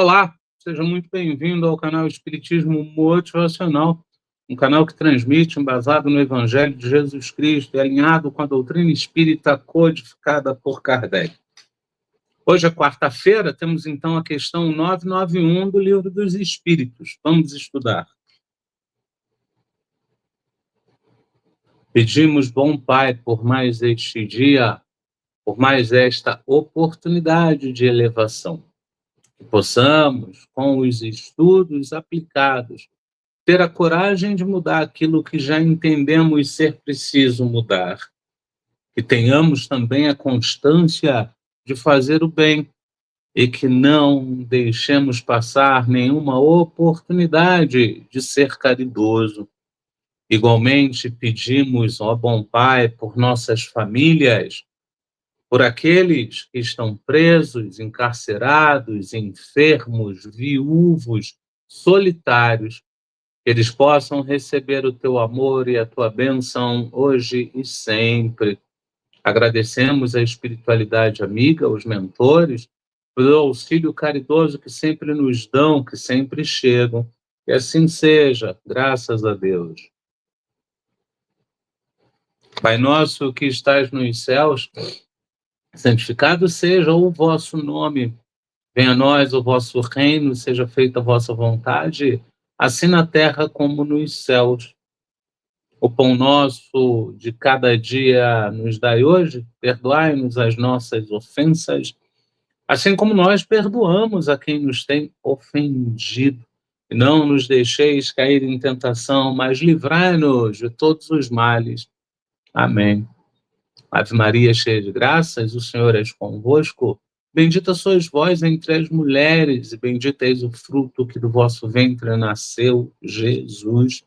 Olá, seja muito bem-vindo ao canal Espiritismo Motivacional, um canal que transmite embasado no Evangelho de Jesus Cristo e alinhado com a doutrina espírita codificada por Kardec. Hoje é quarta-feira, temos então a questão 991 do Livro dos Espíritos. Vamos estudar. Pedimos, bom Pai, por mais este dia, por mais esta oportunidade de elevação, que possamos, com os estudos aplicados, ter a coragem de mudar aquilo que já entendemos ser preciso mudar. Que tenhamos também a constância de fazer o bem e que não deixemos passar nenhuma oportunidade de ser caridoso. Igualmente, pedimos, ó bom Pai, por nossas famílias, por aqueles que estão presos, encarcerados, enfermos, viúvos, solitários, que eles possam receber o teu amor e a tua bênção hoje e sempre. Agradecemos a espiritualidade amiga, os mentores, pelo auxílio caridoso que sempre nos dão, que sempre chegam. Que assim seja, graças a Deus. Pai nosso que estás nos céus, santificado seja o vosso nome. Venha a nós o vosso reino, seja feita a vossa vontade, assim na terra como nos céus. O pão nosso de cada dia nos dai hoje, perdoai-nos as nossas ofensas, assim como nós perdoamos a quem nos tem ofendido. E não nos deixeis cair em tentação, mas livrai-nos de todos os males. Amém. Ave Maria, cheia de graças, o Senhor é convosco. Bendita sois vós entre as mulheres, e bendito és o fruto que do vosso ventre nasceu, Jesus.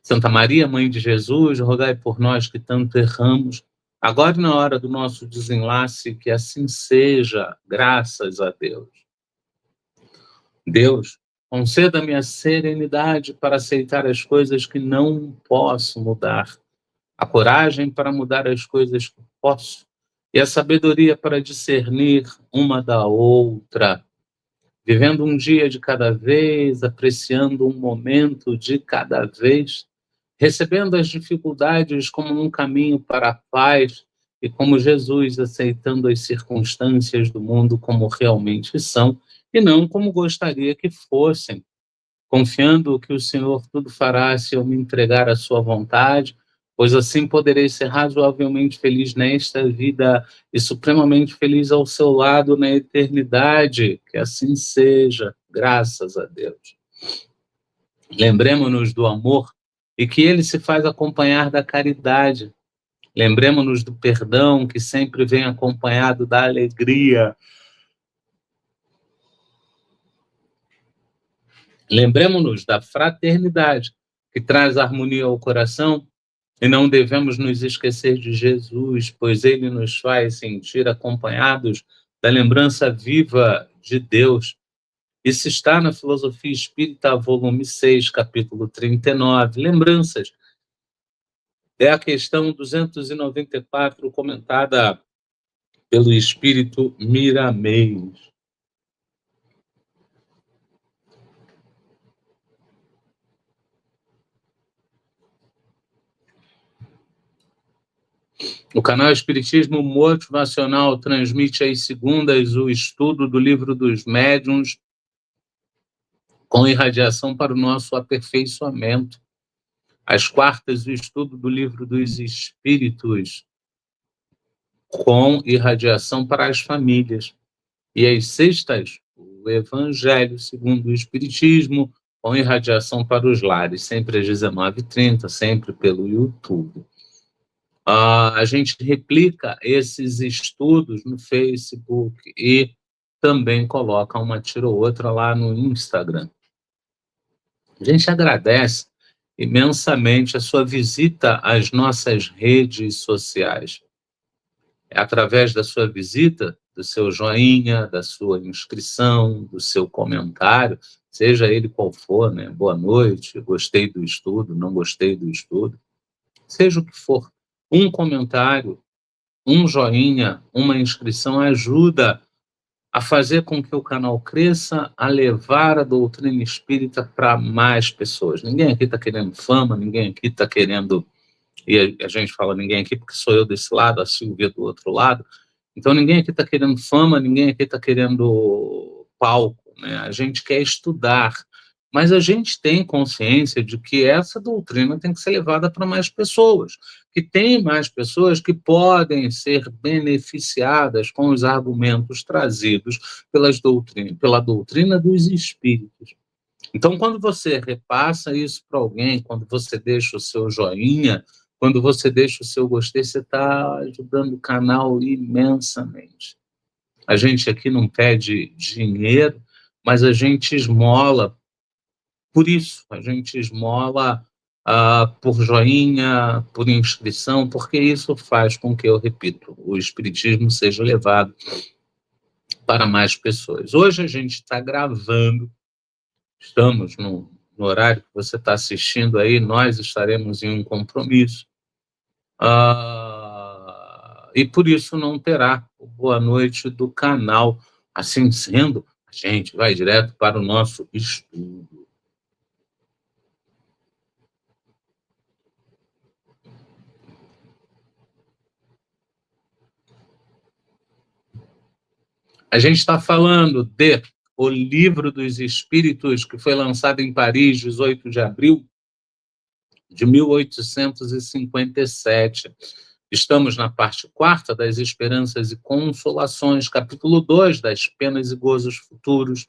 Santa Maria, Mãe de Jesus, rogai por nós que tanto erramos, agora e na hora do nosso desenlace, que assim seja, graças a Deus. Deus, conceda-me a serenidade para aceitar as coisas que não posso mudar, a coragem para mudar as coisas que posso, e a sabedoria para discernir uma da outra, vivendo um dia de cada vez, apreciando um momento de cada vez, recebendo as dificuldades como um caminho para a paz e como Jesus, aceitando as circunstâncias do mundo como realmente são e não como gostaria que fossem, confiando que o Senhor tudo fará se eu me entregar à sua vontade, pois assim poderei ser razoavelmente feliz nesta vida e supremamente feliz ao seu lado na eternidade. Que assim seja, graças a Deus. Lembremos-nos do amor e que ele se faz acompanhar da caridade. Lembremos-nos do perdão que sempre vem acompanhado da alegria. Lembremos-nos da fraternidade que traz harmonia ao coração. E não devemos nos esquecer de Jesus, pois ele nos faz sentir acompanhados da lembrança viva de Deus. Isso está na Filosofia Espírita, volume 6, capítulo 39. Lembranças. É a questão 294, comentada pelo Espírito Miramês. O canal Espiritismo Motivacional transmite às segundas o estudo do Livro dos Médiuns com irradiação para o nosso aperfeiçoamento. Às quartas, o estudo do Livro dos Espíritos com irradiação para as famílias. E às sextas, o Evangelho segundo o Espiritismo com irradiação para os lares, sempre às 19h30, sempre pelo YouTube. A gente replica esses estudos no Facebook e também coloca uma tira ou outra lá no Instagram. A gente agradece imensamente a sua visita às nossas redes sociais. É através da sua visita, do seu joinha, da sua inscrição, do seu comentário, seja ele qual for, né? Boa noite, gostei do estudo, não gostei do estudo, seja o que for. Um comentário, um joinha, uma inscrição ajuda a fazer com que o canal cresça, a levar a doutrina espírita para mais pessoas. Ninguém aqui está querendo fama, ninguém aqui está querendo... E a gente fala ninguém aqui porque sou eu desse lado, a Silvia do outro lado. Então ninguém aqui está querendo fama, ninguém aqui está querendo palco, né? A gente quer estudar, mas a gente tem consciência de que essa doutrina tem que ser levada para mais pessoas, que tem mais pessoas que podem ser beneficiadas com os argumentos trazidos pela doutrina dos espíritos. Então, quando você repassa isso para alguém, quando você deixa o seu joinha, quando você deixa o seu gostei, você está ajudando o canal imensamente. A gente aqui não pede dinheiro, mas a gente esmola por isso. A gente esmola por joinha, por inscrição, porque isso faz com que, eu repito, o Espiritismo seja levado para mais pessoas. Hoje a gente está gravando, estamos no horário que você está assistindo aí, nós estaremos em um compromisso. E por isso não terá o boa noite do canal. Assim sendo, a gente vai direto para o nosso estudo. A gente está falando de O Livro dos Espíritos, que foi lançado em Paris, 18 de abril de 1857. Estamos na parte 4ª das Esperanças e Consolações, capítulo 2, das Penas e Gozos Futuros.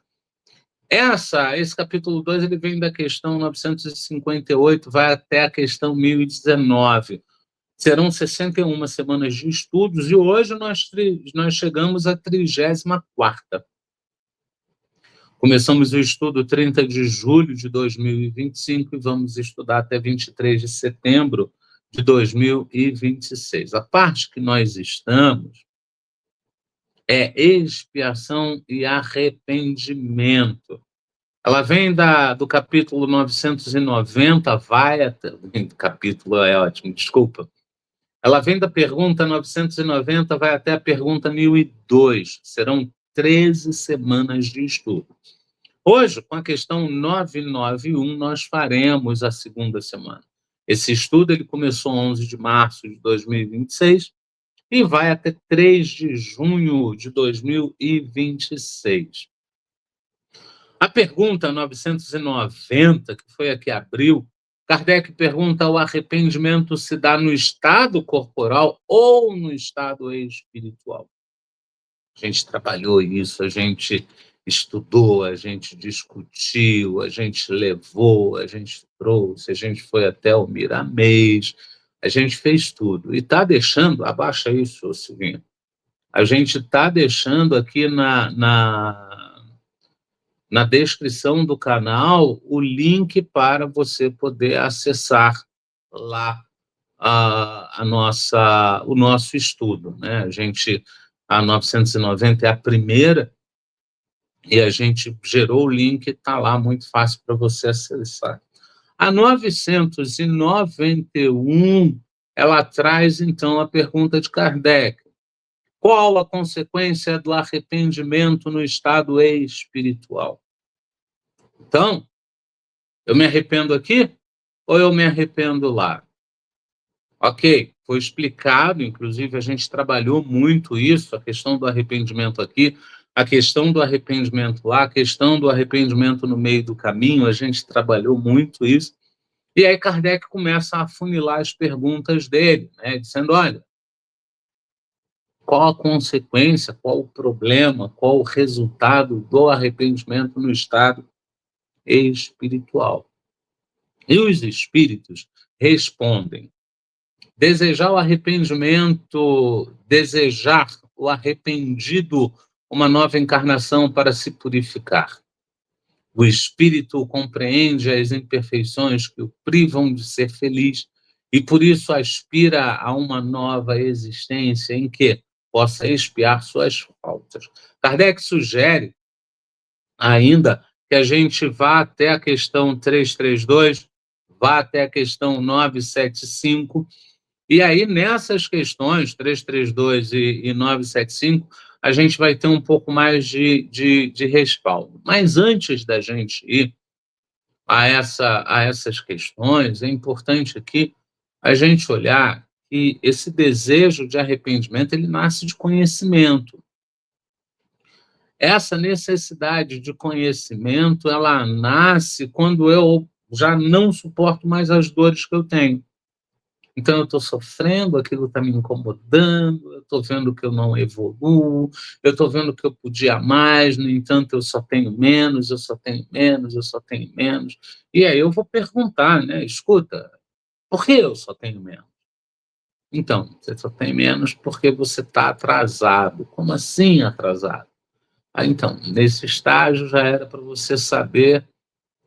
Esse capítulo 2 ele vem da questão 958, vai até a questão 1019. Serão 61 semanas de estudos e hoje nós chegamos à 34ª. Começamos o estudo 30 de julho de 2025 e vamos estudar até 23 de setembro de 2026. A parte que nós estamos é expiação e arrependimento. Ela vem do capítulo 990, vai até... Capítulo é ótimo, desculpa. Ela vem da pergunta 990, vai até a pergunta 1002. Serão 13 semanas de estudo. Hoje, com a questão 991, nós faremos a segunda semana. Esse estudo ele começou 11 de março de 2026 e vai até 3 de junho de 2026. A pergunta 990, que foi a que abriu, Kardec pergunta: o arrependimento se dá no estado corporal ou no estado espiritual? A gente trabalhou isso, a gente estudou, a gente discutiu, a gente levou, a gente trouxe, a gente foi até o Miramês, a gente fez tudo. E está deixando, abaixa isso, Silvinho, a gente está deixando aqui na descrição do canal o link para você poder acessar lá o nosso estudo, né? A 990 é a primeira e a gente gerou o link, está lá muito fácil para você acessar. A 991, ela traz então a pergunta de Kardec: qual a consequência do arrependimento no estado espiritual? Então, eu me arrependo aqui ou eu me arrependo lá? Ok, foi explicado, inclusive a gente trabalhou muito isso, a questão do arrependimento aqui, a questão do arrependimento lá, a questão do arrependimento no meio do caminho, a gente trabalhou muito isso. E aí Kardec começa a afunilar as perguntas dele, né, dizendo: olha, qual a consequência, qual o problema, qual o resultado do arrependimento no estado espiritual? E os espíritos respondem: desejar o arrependido uma nova encarnação para se purificar. O espírito compreende as imperfeições que o privam de ser feliz e por isso aspira a uma nova existência em que possa expiar suas faltas. Kardec sugere ainda que a gente vá até a questão 332, vá até a questão 975, e aí nessas questões 332 e 975, a gente vai ter um pouco mais de respaldo. Mas antes da gente ir a essas questões, é importante aqui a gente olhar que esse desejo de arrependimento ele nasce de conhecimento. Essa necessidade de conhecimento, ela nasce quando eu já não suporto mais as dores que eu tenho. Então, eu estou sofrendo, aquilo está me incomodando, eu estou vendo que eu não evoluo, eu estou vendo que eu podia mais, no entanto, eu só tenho menos, eu só tenho menos, eu só tenho menos. E aí eu vou perguntar, né? Escuta, por que eu só tenho menos? Então, você só tem menos porque você está atrasado. Como assim atrasado? Ah, então, nesse estágio já era para você saber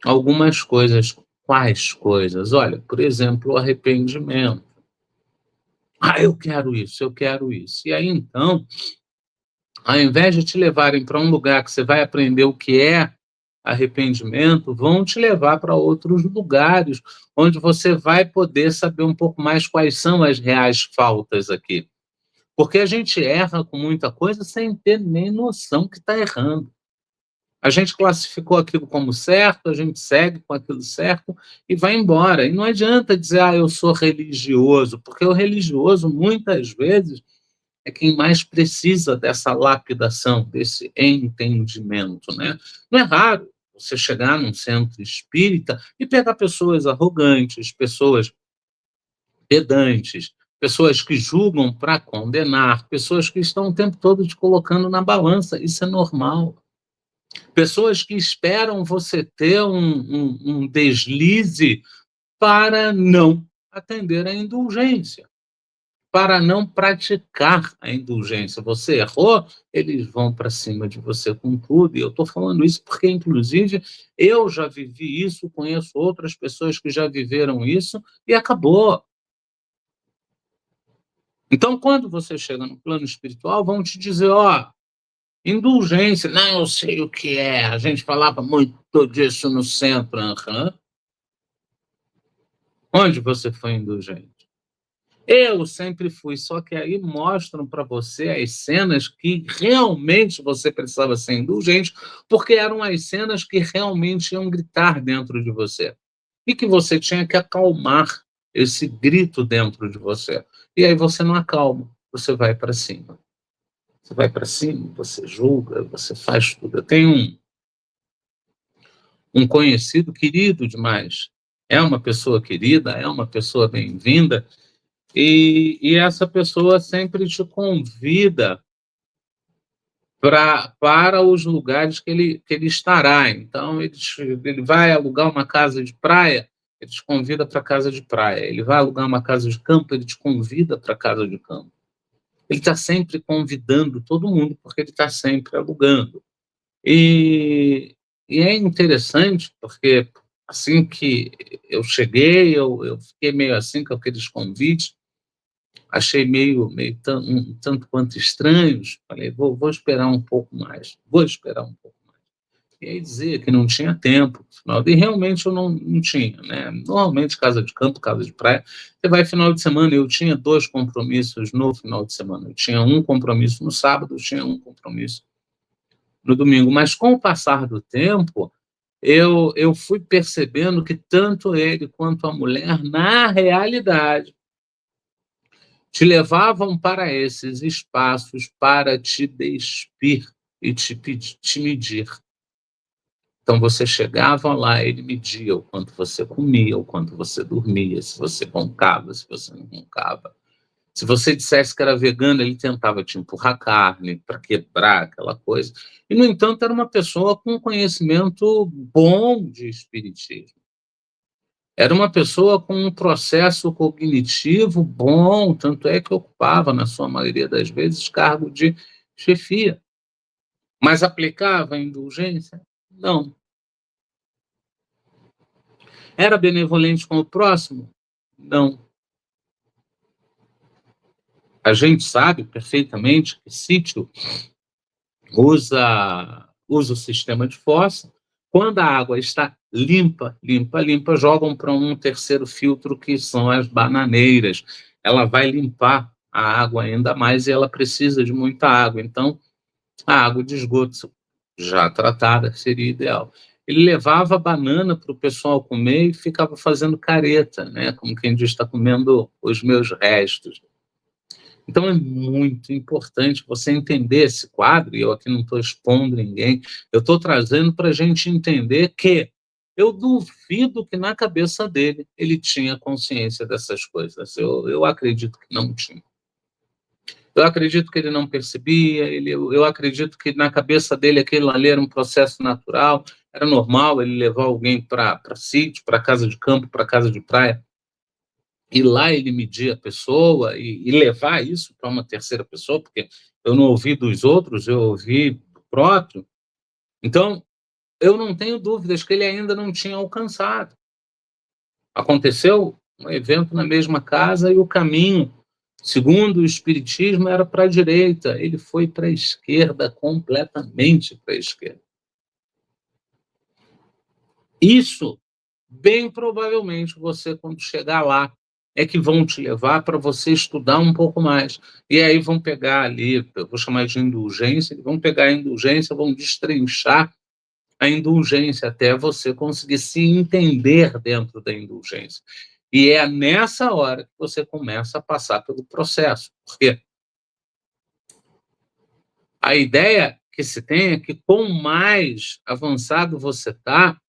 algumas coisas. Quais coisas? Olha, por exemplo, o arrependimento. Ah, eu quero isso, eu quero isso. E aí, então, ao invés de te levarem para um lugar que você vai aprender o que é arrependimento, vão te levar para outros lugares, onde você vai poder saber um pouco mais quais são as reais faltas aqui. Porque a gente erra com muita coisa sem ter nem noção que está errando. A gente classificou aquilo como certo, a gente segue com aquilo certo e vai embora. E não adianta dizer, ah, eu sou religioso, porque o religioso, muitas vezes, é quem mais precisa dessa lapidação, desse entendimento, né? Não é raro você chegar num centro espírita e pegar pessoas arrogantes, pessoas pedantes, pessoas que julgam para condenar, pessoas que estão o tempo todo te colocando na balança. Isso é normal. Pessoas que esperam você ter um deslize para não atender à indulgência, para não praticar a indulgência. Você errou, eles vão para cima de você com tudo. E eu estou falando isso porque, inclusive, eu já vivi isso, conheço outras pessoas que já viveram isso e acabou. Então, quando você chega no plano espiritual, vão te dizer, ó, indulgência, não, eu sei o que é. A gente falava muito disso no centro. Uhum. Onde você foi indulgente? Eu sempre fui, só que aí mostram para você as cenas que realmente você precisava ser indulgente, porque eram as cenas que realmente iam gritar dentro de você. E que você tinha que acalmar esse grito dentro de você. E aí você não acalma, você vai para cima. Você vai para cima, você julga, você faz tudo. Eu tenho um conhecido querido demais. É uma pessoa querida, é uma pessoa bem-vinda, e essa pessoa sempre te convida para os lugares que ele estará. Então, ele vai alugar uma casa de praia, ele te convida para a casa de praia. Ele vai alugar uma casa de campo, ele te convida para a casa de campo. Ele está sempre convidando todo mundo, porque ele está sempre alugando. E, e é interessante, porque assim que eu cheguei, eu fiquei meio assim com aqueles convites, achei um tanto quanto estranhos. Falei, vou esperar um pouco mais, vou esperar um pouco mais. E aí dizia que não tinha tempo, e realmente eu não tinha, né? Normalmente, casa de campo, casa de praia, você vai final de semana, eu tinha 2 compromissos no final de semana. Eu tinha um compromisso no sábado, eu tinha um compromisso no domingo. Mas com o passar do tempo, eu fui percebendo que tanto ele quanto a mulher, na realidade, te levavam para esses espaços para te despir e te medir. Então, você chegava lá, ele media o quanto você comia, o quanto você dormia, se você roncava, se você não roncava. Se você dissesse que era vegano, ele tentava te empurrar carne para quebrar aquela coisa. E, no entanto, era uma pessoa com conhecimento bom de espiritismo. Era uma pessoa com um processo cognitivo bom, tanto é que ocupava, na sua maioria das vezes, cargo de chefia. Mas aplicava a indulgência? Não. Era benevolente com o próximo? Não. A gente sabe perfeitamente que sítio usa o sistema de fossa. Quando a água está limpa, jogam para um terceiro filtro, que são as bananeiras. Ela vai limpar a água ainda mais e ela precisa de muita água. Então, A água de esgoto já tratada seria ideal. Ele levava a banana para o pessoal comer e ficava fazendo careta, né? Como quem diz, está comendo os meus restos. Então é muito importante você entender esse quadro, e eu aqui não estou expondo ninguém, eu estou trazendo para a gente entender que eu duvido que na cabeça dele ele tinha consciência dessas coisas. Eu acredito que não tinha. Eu acredito que ele não percebia, eu acredito que na cabeça dele aquilo ali era um processo natural, era normal ele levar alguém para sítio, para casa de campo, para casa de praia, e lá ele medir a pessoa e levar isso para uma terceira pessoa, porque eu não ouvi dos outros, eu ouvi do próprio. Então, eu não tenho dúvidas que ele ainda não tinha alcançado. Aconteceu um evento na mesma casa e o caminho, segundo o Espiritismo, era para a direita. Ele foi para a esquerda, completamente para a esquerda. Isso, bem provavelmente, você, quando chegar lá, é que vão te levar para você estudar um pouco mais. E aí vão pegar ali, eu vou chamar de indulgência, vão pegar a indulgência, vão destrinchar a indulgência até você conseguir se entender dentro da indulgência. E é nessa hora que você começa a passar pelo processo. Porque a ideia que se tem é que quanto mais avançado você está,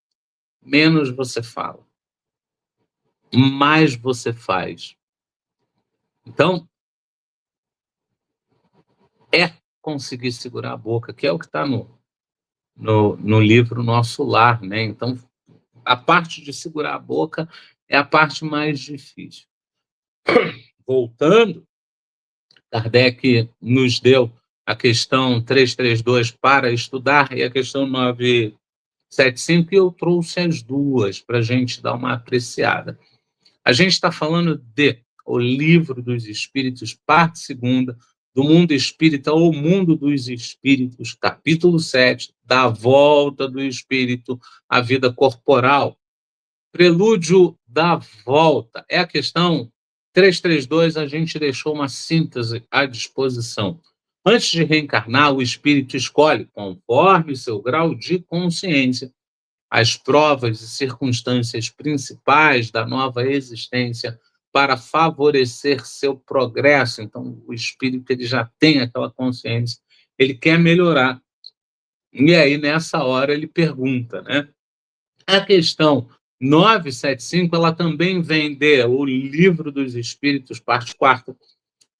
menos você fala, mais você faz. Então, é conseguir segurar a boca, que é o que está no livro Nosso Lar, né? Então, a parte de segurar a boca é a parte mais difícil. Voltando, Kardec nos deu a questão 332 para estudar e a questão 975, e eu trouxe as duas para a gente dar uma apreciada. A gente está falando de O Livro dos Espíritos, parte 2ª, do Mundo Espírita ou Mundo dos Espíritos, capítulo 7, da volta do espírito à vida corporal. Prelúdio da volta. É a questão 332, a gente deixou uma síntese à disposição. Antes de reencarnar, o espírito escolhe, conforme seu grau de consciência, as provas e circunstâncias principais da nova existência para favorecer seu progresso. Então, o espírito ele já tem aquela consciência, ele quer melhorar. E aí, nessa hora, ele pergunta, né? A questão 975, ela também vem de O Livro dos Espíritos, parte 4ª,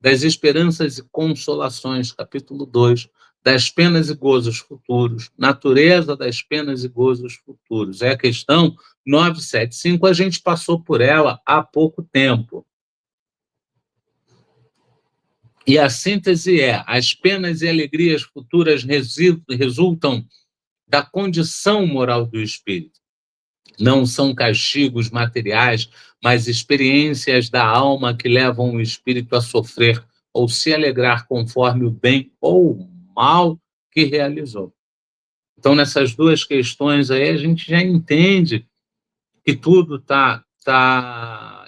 das Esperanças e Consolações, capítulo 2, das penas e gozos futuros, natureza das penas e gozos futuros. É a questão 975, a gente passou por ela há pouco tempo. E a síntese é: as penas e alegrias futuras resultam da condição moral do espírito. Não são castigos materiais, mas experiências da alma que levam o espírito a sofrer ou se alegrar conforme o bem ou o mal que realizou. Então, nessas duas questões aí, a gente já entende que tudo está,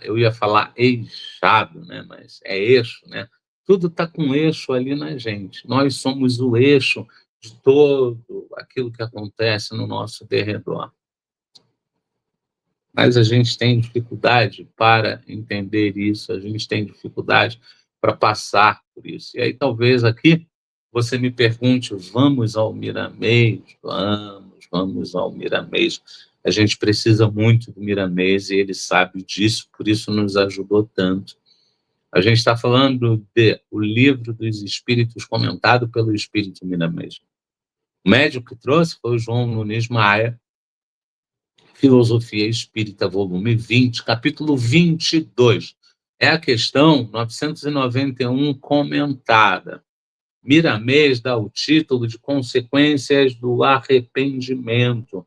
eu ia falar eixado, né? Mas é eixo, né? Tudo está com eixo ali na gente. Nós somos o eixo de todo aquilo que acontece no nosso derredor. Mas a gente tem dificuldade para entender isso, a gente tem dificuldade para passar por isso. E aí talvez aqui você me pergunte: vamos ao Miramês? Vamos ao Miramês. A gente precisa muito do Miramês e ele sabe disso, por isso nos ajudou tanto. A gente está falando de O Livro dos Espíritos, comentado pelo Espírito Miramês. O médium que trouxe foi o João Nunes Maia, Filosofia Espírita, volume 20, capítulo 22. É a questão 991 comentada. Miramês dá o título de Consequências do Arrependimento.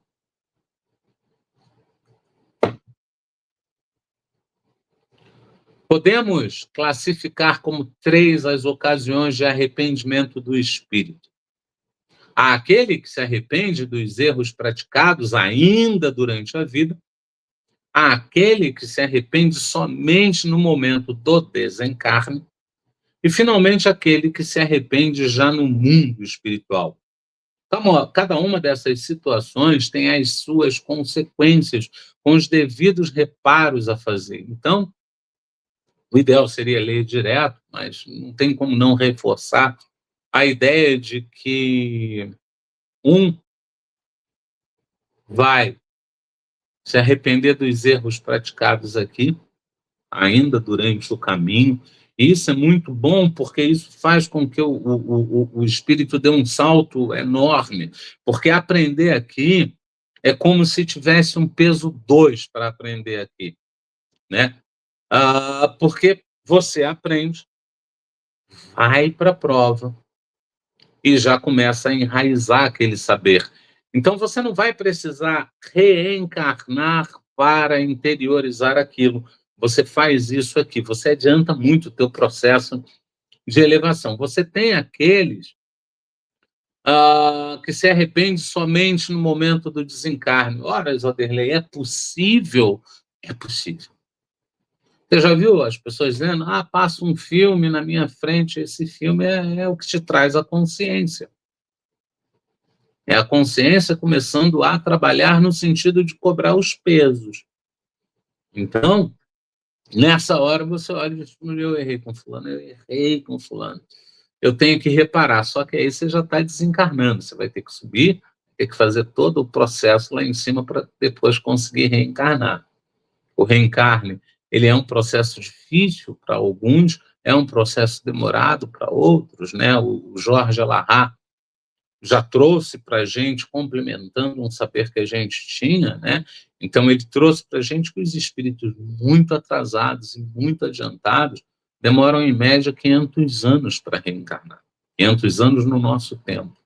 Podemos classificar como 3 as ocasiões de arrependimento do espírito. Há aquele que se arrepende dos erros praticados ainda durante a vida, há aquele que se arrepende somente no momento do desencarne, E, finalmente, aquele que se arrepende já no mundo espiritual. Então, cada uma dessas situações tem as suas consequências, com os devidos reparos a fazer. Então, o ideal seria ler direto, mas não tem como não reforçar a ideia de que um vai se arrepender dos erros praticados aqui, ainda durante o caminho. E isso é muito bom, porque isso faz com que o espírito dê um salto enorme, porque aprender aqui é como se tivesse um peso 2 para aprender aqui, né? Porque você aprende, vai para a prova e já começa a enraizar aquele saber. Então, você não vai precisar reencarnar para interiorizar aquilo. Você faz isso aqui, você adianta muito o teu processo de elevação. Você tem aqueles que se arrependem somente no momento do desencarne. Ora, Zoderlei, é possível? É possível. Você já viu as pessoas dizendo, passa um filme na minha frente, esse filme é o que te traz a consciência. É a consciência começando a trabalhar no sentido de cobrar os pesos. Então, nessa hora você olha e diz, eu errei com fulano, eu errei com fulano. Eu tenho que reparar, só que aí você já está desencarnando, você vai ter que subir, ter que fazer todo o processo lá em cima para depois conseguir reencarnar. O reencarne, ele é um processo difícil para alguns, é um processo demorado para outros, né? O Jorge Alahá já trouxe para a gente, complementando um saber que a gente tinha, né? Então, ele trouxe para a gente que os espíritos muito atrasados e muito adiantados demoram, em média, 500 anos para reencarnar. 500 anos no nosso tempo.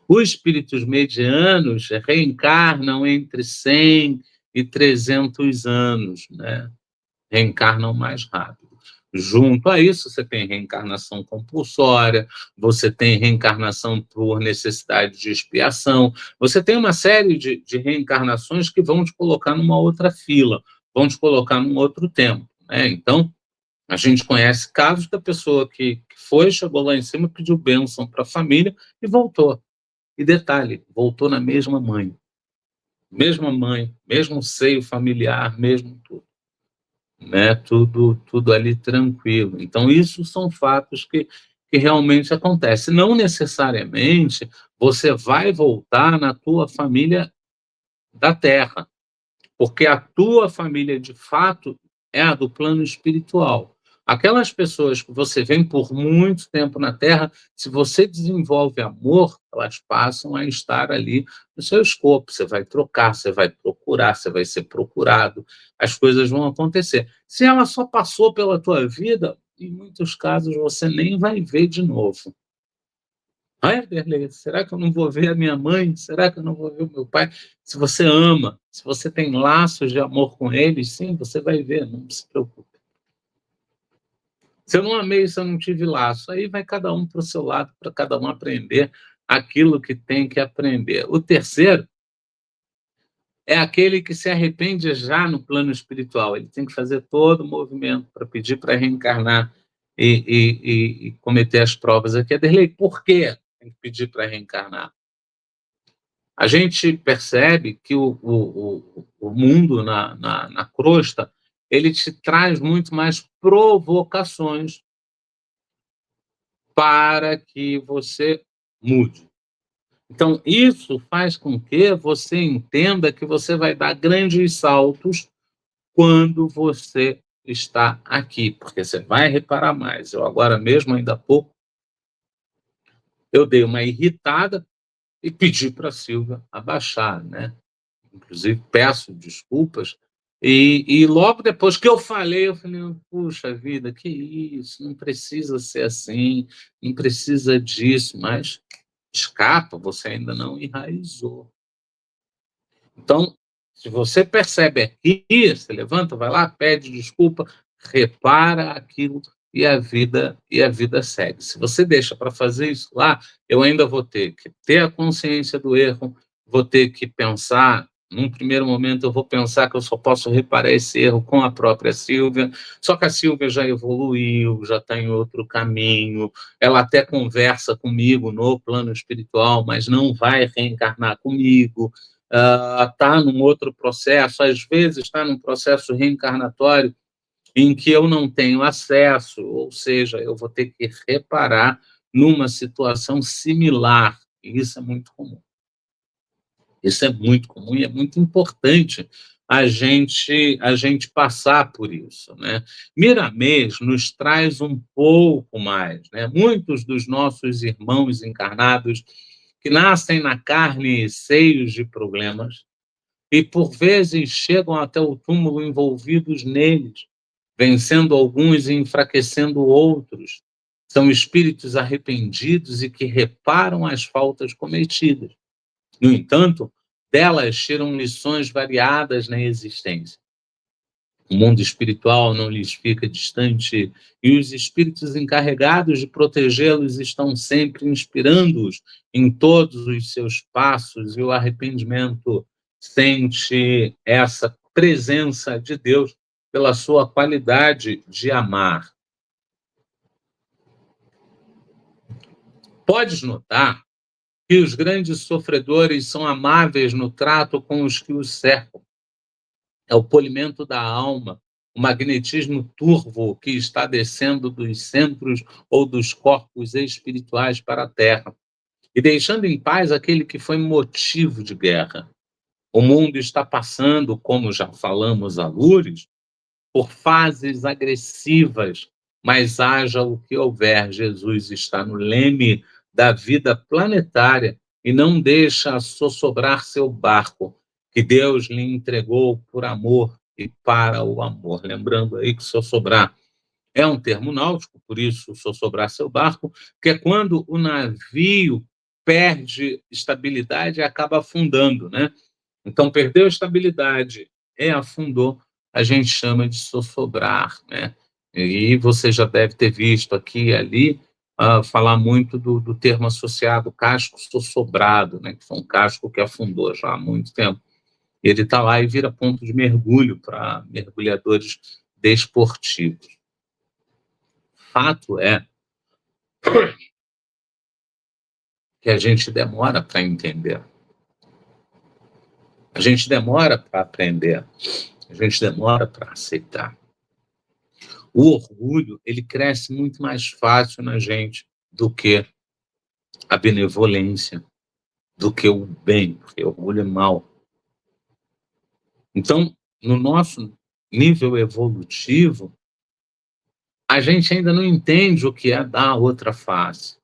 Os espíritos medianos reencarnam entre 100 e 300 anos, né? Reencarnam mais rápido. Junto a isso, você tem reencarnação compulsória, você tem reencarnação por necessidade de expiação, você tem uma série de reencarnações que vão te colocar numa outra fila, vão te colocar num outro tempo, né? Então, a gente conhece casos da pessoa que foi, chegou lá em cima, pediu bênção para a família e voltou. E detalhe, voltou na mesma mãe, mesmo seio familiar, mesmo tudo. Né, tudo ali tranquilo. Então, isso são fatos que realmente acontecem. Não necessariamente você vai voltar na tua família da Terra, porque a tua família, de fato, é a do plano espiritual. Aquelas pessoas que você vem por muito tempo na Terra, se você desenvolve amor, elas passam a estar ali no seu escopo. Você vai trocar, você vai procurar, você vai ser procurado, as coisas vão acontecer. Se ela só passou pela tua vida, em muitos casos você nem vai ver de novo. Berlei, será que eu não vou ver a minha mãe? Será que eu não vou ver o meu pai? Se você ama, se você tem laços de amor com eles, sim, você vai ver, não se preocupe. Se eu não amei, se eu não tive laço, aí vai cada um para o seu lado, para cada um aprender aquilo que tem que aprender. O terceiro é aquele que se arrepende já no plano espiritual. Ele tem que fazer todo o movimento para pedir para reencarnar e cometer as provas aqui. Derlei, por que tem que pedir para reencarnar? A gente percebe que o mundo na crosta, ele te traz muito mais provocações para que você mude. Então, isso faz com que você entenda que você vai dar grandes saltos quando você está aqui, porque você vai reparar mais. Eu agora mesmo, ainda há pouco, eu dei uma irritada e pedi para a Silvia abaixar, né? Inclusive, peço desculpas. E logo depois que eu falei, puxa vida, que isso, não precisa ser assim, não precisa disso, mas escapa, você ainda não enraizou. Então, se você percebe aqui, você levanta, vai lá, pede desculpa, repara aquilo e a vida segue. Se você deixa para fazer isso lá, eu ainda vou ter que ter a consciência do erro, vou ter que pensar Num primeiro momento, eu vou pensar que eu só posso reparar esse erro com a própria Sílvia, só que a Sílvia já evoluiu, já está em outro caminho, ela até conversa comigo no plano espiritual, mas não vai reencarnar comigo, está num outro processo, às vezes está num processo reencarnatório em que eu não tenho acesso, ou seja, eu vou ter que reparar numa situação similar, e isso é muito comum. Isso é muito comum e é muito importante a gente passar por isso, né? Miramês nos traz um pouco mais, né? Muitos dos nossos irmãos encarnados que nascem na carne cheios de problemas e por vezes chegam até o túmulo envolvidos neles, vencendo alguns e enfraquecendo outros. São espíritos arrependidos e que reparam as faltas cometidas. No entanto, delas tiram lições variadas na existência. O mundo espiritual não lhes fica distante e os espíritos encarregados de protegê-los estão sempre inspirando-os em todos os seus passos, e o arrependimento sente essa presença de Deus pela sua qualidade de amar. Podes notar que os grandes sofredores são amáveis no trato com os que os cercam. É o polimento da alma, o magnetismo turvo que está descendo dos centros ou dos corpos espirituais para a Terra, e deixando em paz aquele que foi motivo de guerra. O mundo está passando, como já falamos a Lourdes, por fases agressivas, mas haja o que houver, Jesus está no leme da vida planetária e não deixa sossobrar seu barco, que Deus lhe entregou por amor e para o amor. Lembrando aí que sossobrar é um termo náutico, por isso sossobrar seu barco, que é quando o navio perde estabilidade e acaba afundando, né? Então, perdeu a estabilidade e afundou, a gente chama de sossobrar, né? E você já deve ter visto aqui e ali falar muito do termo associado, casco sossobrado, né? Que foi um casco que afundou já há muito tempo. Ele está lá e vira ponto de mergulho para mergulhadores desportivos. Fato é que a gente demora para entender. A gente demora para aprender. A gente demora para aceitar. O orgulho, ele cresce muito mais fácil na gente do que a benevolência, do que o bem, porque o orgulho é mal. Então, no nosso nível evolutivo, a gente ainda não entende o que é dar a outra face.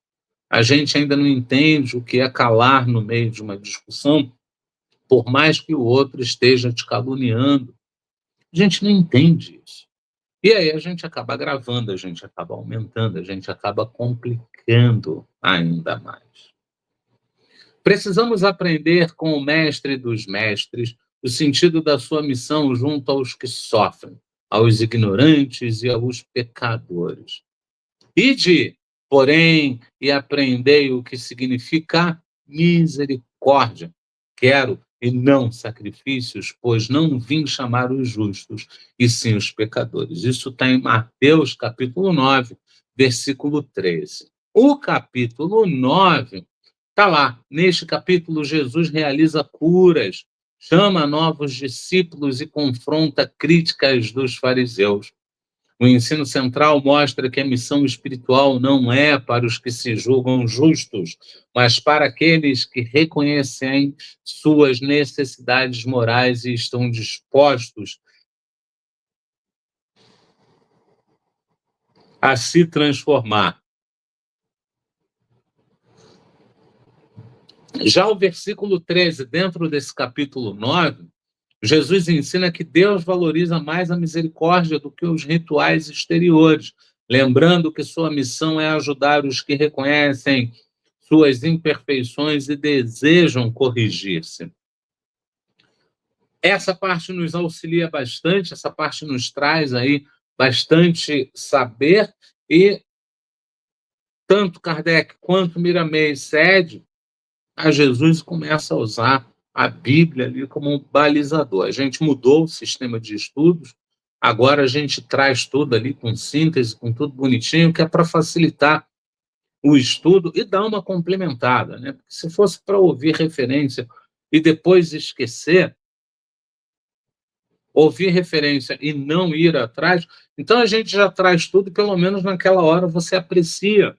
A gente ainda não entende o que é calar no meio de uma discussão, por mais que o outro esteja te caluniando. A gente não entende isso. E aí a gente acaba agravando, a gente acaba aumentando, a gente acaba complicando ainda mais. Precisamos aprender com o mestre dos mestres o sentido da sua missão junto aos que sofrem, aos ignorantes e aos pecadores. Ide, porém, e aprendei o que significa misericórdia. Quero e não sacrifícios, pois não vim chamar os justos, e sim os pecadores. Isso está em Mateus, capítulo 9, versículo 13. O capítulo 9 está lá. Neste capítulo, Jesus realiza curas, chama novos discípulos e confronta críticas dos fariseus. O ensino central mostra que a missão espiritual não é para os que se julgam justos, mas para aqueles que reconhecem suas necessidades morais e estão dispostos a se transformar. Já o versículo 13, dentro desse capítulo 9, Jesus ensina que Deus valoriza mais a misericórdia do que os rituais exteriores, lembrando que sua missão é ajudar os que reconhecem suas imperfeições e desejam corrigir-se. Essa parte nos auxilia bastante, essa parte nos traz aí bastante saber, e tanto Kardec quanto Miramês cede a Jesus e começa a usar a Bíblia ali como um balizador. A gente mudou o sistema de estudos, agora a gente traz tudo ali com síntese, com tudo bonitinho, que é para facilitar o estudo e dar uma complementada, né? Porque se fosse para ouvir referência e depois esquecer, ouvir referência e não ir atrás, então a gente já traz tudo, pelo menos naquela hora você aprecia.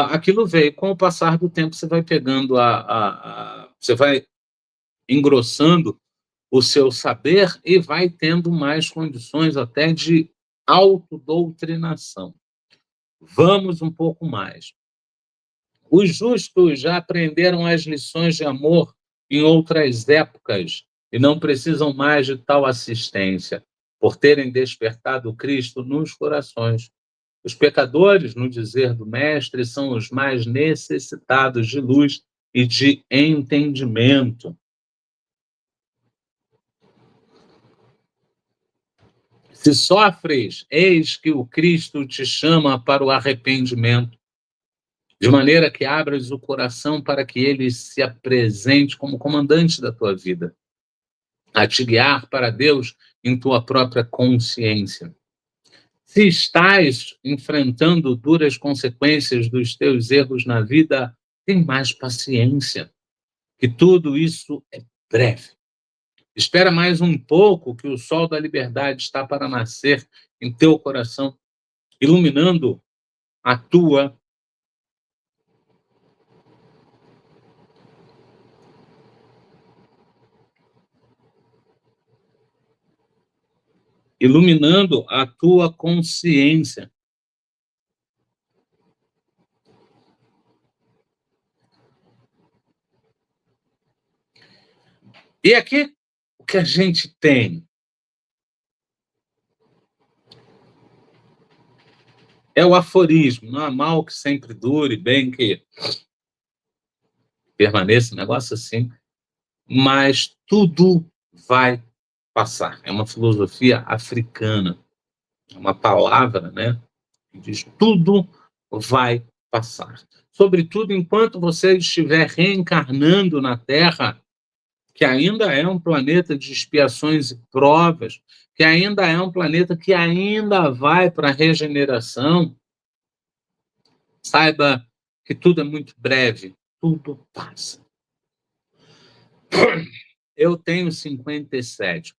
Aquilo veio, com o passar do tempo você vai pegando você vai engrossando o seu saber e vai tendo mais condições até de autodoutrinação. Vamos um pouco mais. Os justos já aprenderam as lições de amor em outras épocas e não precisam mais de tal assistência, por terem despertado Cristo nos corações. Os pecadores, no dizer do Mestre, são os mais necessitados de luz e de entendimento. Se sofres, eis que o Cristo te chama para o arrependimento, de maneira que abras o coração para que ele se apresente como comandante da tua vida, a te guiar para Deus em tua própria consciência. Se estás enfrentando duras consequências dos teus erros na vida, tem mais paciência, que tudo isso é breve. Espera mais um pouco, que o sol da liberdade está para nascer em teu coração, iluminando a tua consciência. E aqui o que a gente tem é o aforismo: não há mal que sempre dure, bem que permaneça, um negócio assim, mas tudo vai passar. É uma filosofia africana, é uma palavra, né, que diz tudo vai passar. Sobretudo enquanto você estiver reencarnando na Terra, que ainda é um planeta de expiações e provas, que ainda é um planeta que ainda vai para a regeneração, saiba que tudo é muito breve, tudo passa. Eu tenho 57.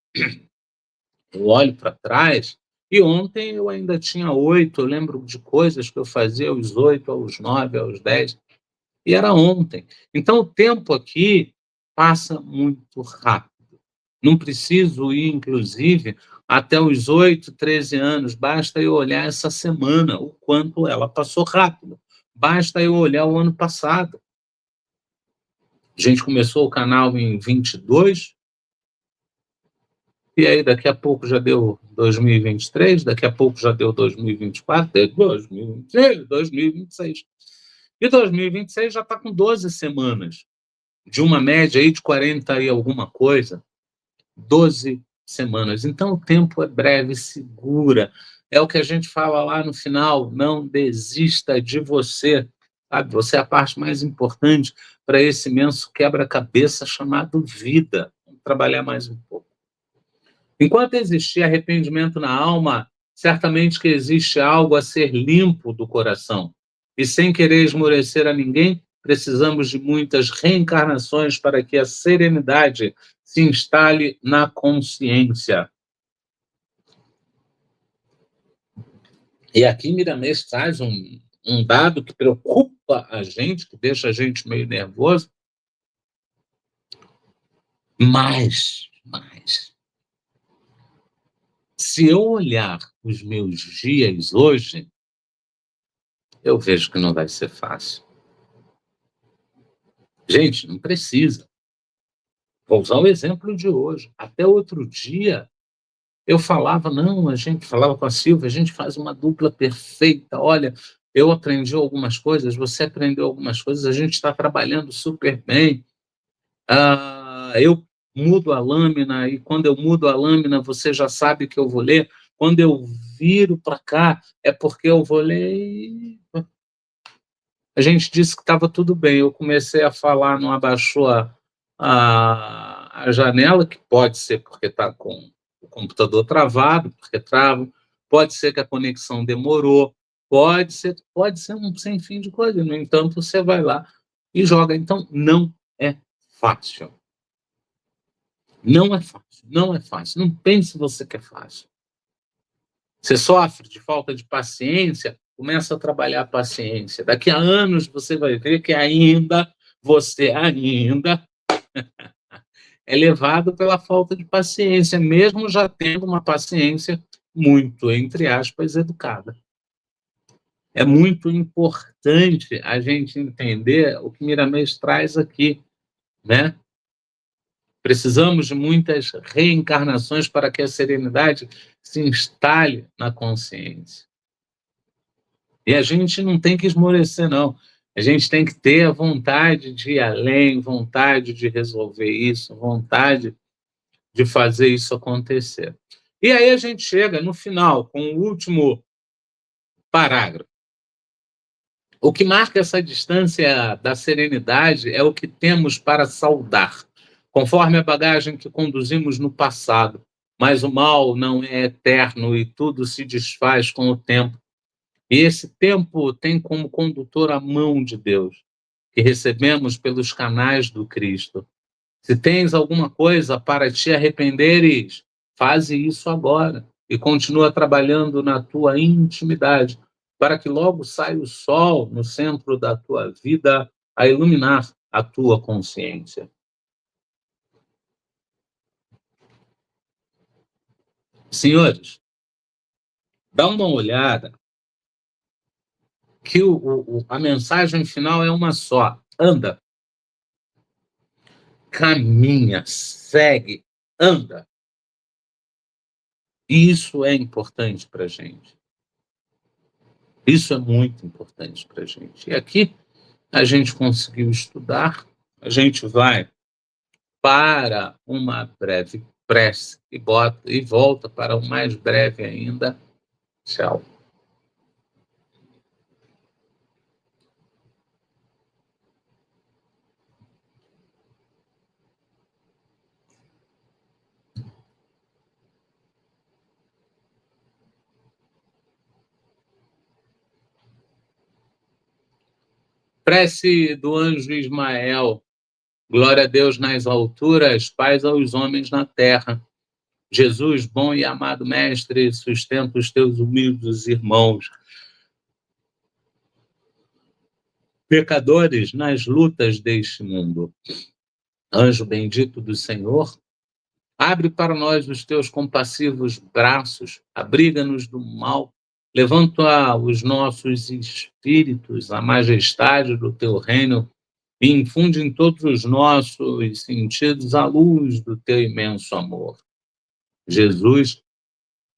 Eu olho para trás e ontem eu ainda tinha 8. Eu lembro de coisas que eu fazia aos 8, aos 9, aos 10, e era ontem. Então o tempo aqui passa muito rápido. Não preciso ir, inclusive, até os 8, 13 anos. Basta eu olhar essa semana, o quanto ela passou rápido. Basta eu olhar o ano passado. A gente começou o canal em 22, e aí daqui a pouco já deu 2023, daqui a pouco já deu 2024, 2026, 2026. E 2026 já está com 12 semanas, de uma média aí de 40 e alguma coisa, 12 semanas. Então o tempo é breve, segura. É o que a gente fala lá no final: não desista de você. Sabe? Você é a parte mais importante para esse imenso quebra-cabeça chamado vida. Vamos trabalhar mais um pouco. Enquanto existir arrependimento na alma, certamente que existe algo a ser limpo do coração. E sem querer esmorecer a ninguém, precisamos de muitas reencarnações para que a serenidade se instale na consciência. E aqui Miramês traz um dado que preocupa a gente, que deixa a gente meio nervoso. Mas, se eu olhar os meus dias hoje, eu vejo que não vai ser fácil. Gente, não precisa. Vou usar o exemplo de hoje. Até outro dia, eu falava, não, a gente falava com a Silvia, a gente faz uma dupla perfeita. Olha, eu aprendi algumas coisas, você aprendeu algumas coisas, a gente está trabalhando super bem. Eu mudo a lâmina, e quando eu mudo a lâmina, você já sabe que eu vou ler. Quando eu viro para cá, é porque eu vou ler. A gente disse que estava tudo bem. Eu comecei a falar, não abaixou a janela, que pode ser porque está com o computador travado, porque trava, pode ser que a conexão demorou, pode ser um sem fim de coisas. No entanto, você vai lá e joga. Então, não é fácil. Não é fácil, não é fácil. Não pense você que é fácil. Você sofre de falta de paciência, começa a trabalhar a paciência. Daqui a anos você vai ver que você ainda é levado pela falta de paciência, mesmo já tendo uma paciência muito, entre aspas, educada. É muito importante a gente entender o que Miramês traz aqui, né? Precisamos de muitas reencarnações para que a serenidade se instale na consciência. E a gente não tem que esmorecer, não. A gente tem que ter a vontade de ir além, vontade de resolver isso, vontade de fazer isso acontecer. E aí a gente chega no final, com o último parágrafo. O que marca essa distância da serenidade é o que temos para saudar, conforme a bagagem que conduzimos no passado. Mas o mal não é eterno e tudo se desfaz com o tempo. E esse tempo tem como condutor a mão de Deus, que recebemos pelos canais do Cristo. Se tens alguma coisa para te arrependeres, faze isso agora e continua trabalhando na tua intimidade, para que logo saia o sol no centro da tua vida a iluminar a tua consciência. Senhores, dá uma olhada que a mensagem final é uma só. Anda, caminha, segue, anda. E isso é importante para a gente. Isso é muito importante para a gente. E aqui a gente conseguiu estudar, a gente vai para uma breve prece e volta para o mais breve ainda. Tchau. Prece do anjo Ismael. Glória a Deus nas alturas, paz aos homens na terra. Jesus, bom e amado mestre, sustenta os teus humildes irmãos, pecadores nas lutas deste mundo. Anjo bendito do Senhor, abre para nós os teus compassivos braços, abriga-nos do mal, levanta os nossos espíritos à majestade do teu reino e infunde em todos os nossos sentidos a luz do teu imenso amor. Jesus,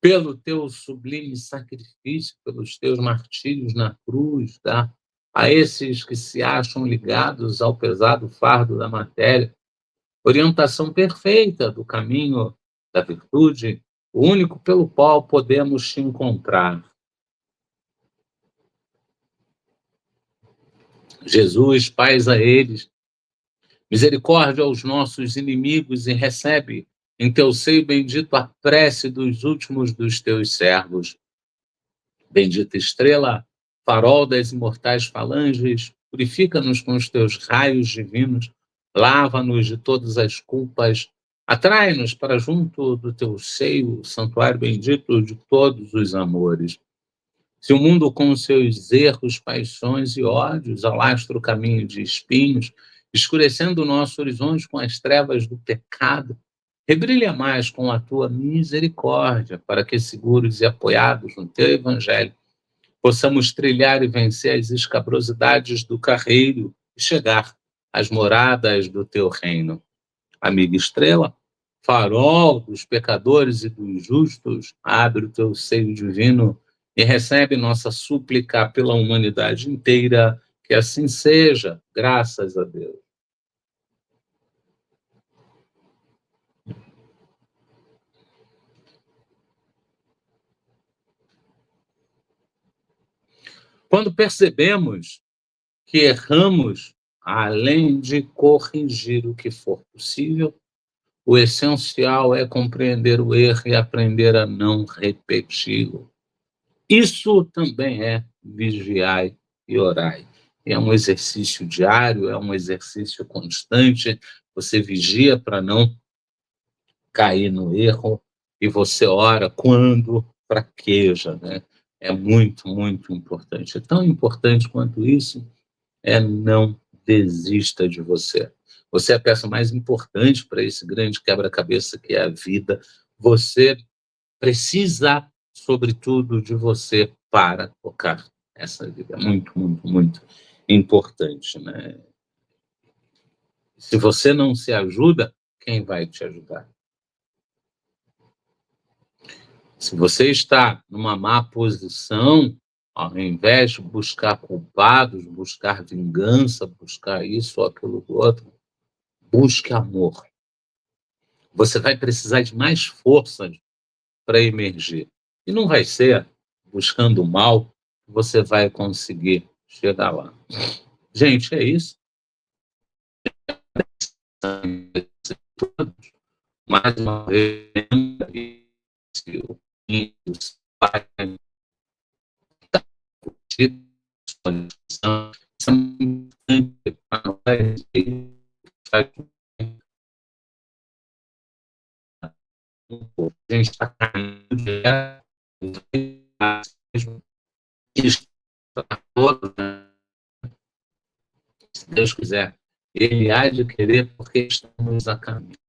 pelo teu sublime sacrifício, pelos teus martírios na cruz, dá a esses que se acham ligados ao pesado fardo da matéria, orientação perfeita do caminho da virtude, o único pelo qual podemos te encontrar. Jesus, paz a eles, misericórdia aos nossos inimigos e recebe em teu seio bendito a prece dos últimos dos teus servos. Bendita estrela, farol das imortais falanges, purifica-nos com os teus raios divinos, lava-nos de todas as culpas, atrai-nos para junto do teu seio, santuário bendito de todos os amores. Se o mundo com seus erros, paixões e ódios alastra o caminho de espinhos, escurecendo o nosso horizonte com as trevas do pecado, rebrilha mais com a tua misericórdia, para que, seguros e apoiados no teu evangelho, possamos trilhar e vencer as escabrosidades do carreiro e chegar às moradas do teu reino. Amiga estrela, farol dos pecadores e dos justos, abre o teu seio divino e recebe nossa súplica pela humanidade inteira, que assim seja, graças a Deus. Quando percebemos que erramos além de corrigir o que for possível, o essencial é compreender o erro e aprender a não repeti-lo. Isso também é vigiai e orai. É um exercício diário, é um exercício constante. Você vigia para não cair no erro e você ora quando fraqueja, né? É muito, muito importante. É tão importante quanto isso, não desista de você. Você é a peça mais importante para esse grande quebra-cabeça que é a vida. Você precisa, sobretudo, de você para tocar essa vida. É muito, muito, muito importante, né? Se você não se ajuda, quem vai te ajudar? Se você está numa má posição, ao invés de buscar culpados, buscar vingança, buscar isso ou aquilo outro, busque amor. Você vai precisar de mais força para emergir. E não vai ser buscando o mal que você vai conseguir chegar lá. Gente, é isso. Mais uma vez, isso a gente está caindo se Deus quiser, Ele há de querer porque estamos a caminho.